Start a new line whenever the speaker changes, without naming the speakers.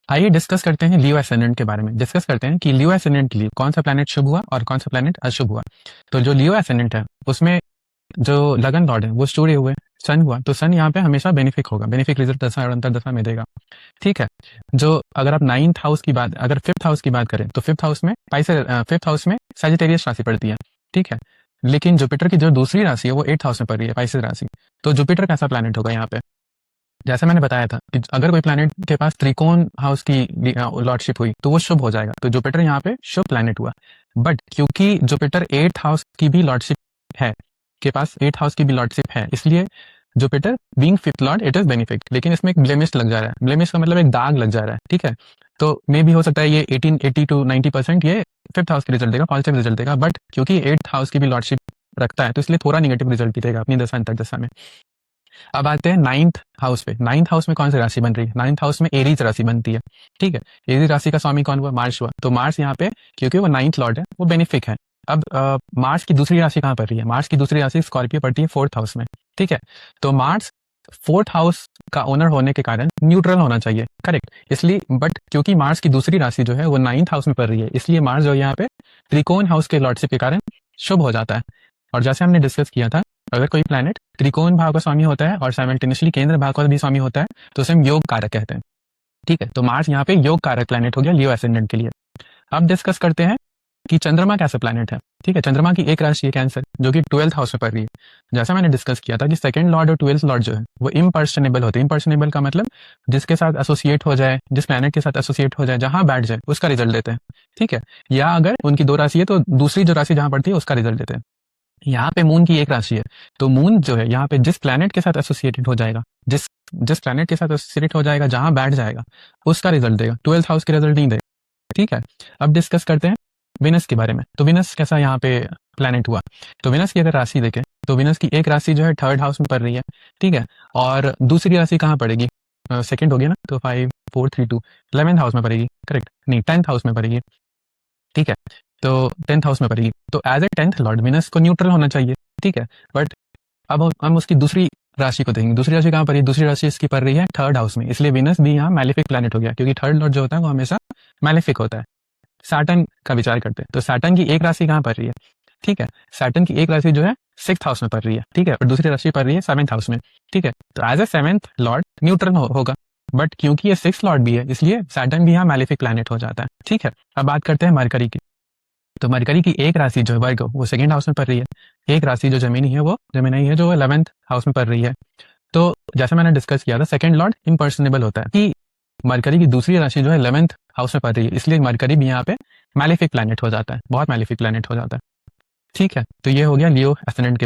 आइए डिस्कस करते हैं लियो एसेंडेंट के बारे में। डिस्कस करते हैं कि लियो एसेंडेंट के लिए कौन सा प्लैनेट शुभ हुआ और कौन सा प्लैनेट अशुभ हुआ। तो जो लियो एसेंडेंट है उसमें जो लगन लॉर्ड है वो सूर्य हुए, सन हुआ, तो सन यहाँ पे हमेशा बेनिफिक होगा, बेनिफिक रिजल्ट दशा और अंतर दशा में देगा। ठीक है। जो अगर आप नाइन्थ हाउस की बात, अगर फिफ्थ हाउस की बात करें तो फिफ्थ हाउस में सजिटेरियस राशि पड़ती है। ठीक है। लेकिन जुपिटर की जो दूसरी राशि है वो एट्थ हाउस में पड़ रही है, पाइसेस राशि। तो जुपिटर कैसा प्लैनेट होगा यहाँ पे? जैसे मैंने बताया था कि अगर कोई प्लैनेट के पास त्रिकोण हाउस की लॉर्डशिप हुई तो वो शुभ हो जाएगा, तो जुपिटर यहाँ पे शुभ प्लैनेट हुआ। बट क्योंकि जुपिटर एट्थ हाउस की भी लॉर्डशिप है, के पास एट्थ हाउस की भी लॉर्डशिप है, इसलिए Jupiter being fifth Lord it is benefit. लेकिन इसमें एक ब्लेमिश लग जा रहा है। ब्लेमिश का मतलब एक दाग लग जा रहा है। ठीक है। तो मे भी हो सकता है ये 1880 to 90% ये फिफ्थ हाउस के रिजल्ट देगा, पॉजिटिव रिजल्ट देगा। बट क्योंकि एट्थ हाउस की भी लॉर्डशिप रखता है तो इसलिए थोड़ा निगेटिव रिजल्ट भी देगा अपनी दशा अंतर दशा में। अब आते हैं नाइन्थ हाउस पे। नाइन्थ हाउस में कौन सी राशि बन रही है? नाइन्थ हाउस में एरीज राशि बनती है। ठीक है। एरीज राशि का स्वामी कौन हुआ? मार्स हुआ। तो मार्स यहाँ पे क्योंकि वो नाइन्थ लॉर्ड है वो बेनिफिक है। अब मार्स की दूसरी राशि कहाँ पड़ रही है? मार्स की दूसरी राशि स्कॉर्पियो पड़ती है फोर्थ हाउस में। ठीक है। तो मार्स फोर्थ हाउस का ओनर होने के कारण न्यूट्रल होना चाहिए, करेक्ट। इसलिए बट क्योंकि मार्स की दूसरी राशि जो है वो नाइन्थ हाउस में पड़ रही है, इसलिए मार्स जो यहाँ पे त्रिकोण हाउस के लॉर्डशिप के कारण शुभ हो जाता है। और जैसे हमने डिस्कस किया था, अगर कोई प्लैनेट त्रिकोण भाव का स्वामी होता है और साइमल्टेनियसली केंद्र भाव का भी स्वामी होता है तो उसे हम योग कारक कहते हैं। ठीक है। तो मार्स यहाँ पे योग कारक प्लैनेट हो गया लियो एसेंडेंट के लिए। अब डिस्कस करते हैं कि चंद्रमा कैसा प्लैनेट है। ठीक है। चंद्रमा की एक राशि है कैंसर, जो कि ट्वेल्थ हाउस में पड़ रही है। जैसा मैंने डिस्कस किया था कि सेकंड लॉर्ड और ट्वेल्थ लॉर्ड जो है वो इम्पर्सनेबल होते हैं। इम्पर्सनेबल का मतलब जिसके साथ एसोसिएट हो जाए, जिस प्लैनेट के साथ एसोसिएट हो जाए, जहां बैठ जाए उसका रिजल्ट देते हैं। ठीक है। या अगर उनकी दो राशि है तो दूसरी जो राशि जहां पड़ती है उसका रिजल्ट देते हैं। यहाँ पे मून की एक राशि है, तो मून जो है यहाँ पे जिस प्लैनेट के साथ एसोसिएटेड हो जाएगा, जिस जिस प्लैनेट के साथ एसोसिएटेड हो जाएगा, जहां बैठ जाएगा उसका रिजल्ट देगा, ट्वेल्थ हाउस के रिजल्ट नहीं देगा। ठीक है। अब डिस्कस करते हैं विनस के बारे में। तो विनस कैसा यहाँ पे प्लैनेट हुआ? तो विनस की अगर राशि देखें तो विनस की एक राशि जो है थर्ड हाउस में पड़ रही है। ठीक है। और दूसरी राशि कहाँ पड़ेगी? सेकंड होगी ना, तो 5 4 3 2 11th हाउस में पड़ेगी, करेक्ट। नहीं, 10th हाउस में पड़ेगी। ठीक है। तो 10th हाउस में पड़ेगी, तो as a 10th lord Venus को न्यूट्रल होना चाहिए। ठीक है। बट अब हम उसकी दूसरी राशि को देखेंगे। दूसरी राशि कहाँ पर है? दूसरी राशि इसकी पड़ रही है थर्ड हाउस में, इसलिए विनस भी यहाँ मैलेफिक प्लैनेट हो गया, क्योंकि थर्ड लॉर्ड जो होता है वो हमेशा मैलेफिक होता है। सैटर्न का विचार करते हैं तो सैटर्न की एक राशि कहाँ पड़ रही है? ठीक है। सैटर्न की एक राशि जो है सिक्स्थ हाउस में पड़ रही है। ठीक है। और दूसरी राशि पड़ रही है सेवंथ हाउस में। ठीक है। तो as a seventh lord neutral होगा। बट क्योंकि ये सिक्स लॉर्ड भी है इसलिए सैटर्न भी यहाँ मैलेफिक प्लैनेट हो जाता है। ठीक है। अब बात करते हैं मरकरी की। तो मरकरी की एक राशि जो है वर्ग वो सेकंड हाउस में पड़ रही है। एक राशि जो जमीनी है वो जमीनी है जो 11th हाउस में पड़ रही है। तो जैसे मैंने डिस्कस किया था सेकंड लॉर्ड इम्पर्सनेबल होता है कि मरकरी की दूसरी राशि जो है 11th हाउस में पड़ रही है, इसलिए मरकरी भी यहाँ पे मैलेफिक प्लैनेट हो जाता है, बहुत मैलेफिक प्लैनेट हो जाता है। ठीक है। तो ये हो गया लियो एसेंडेंट के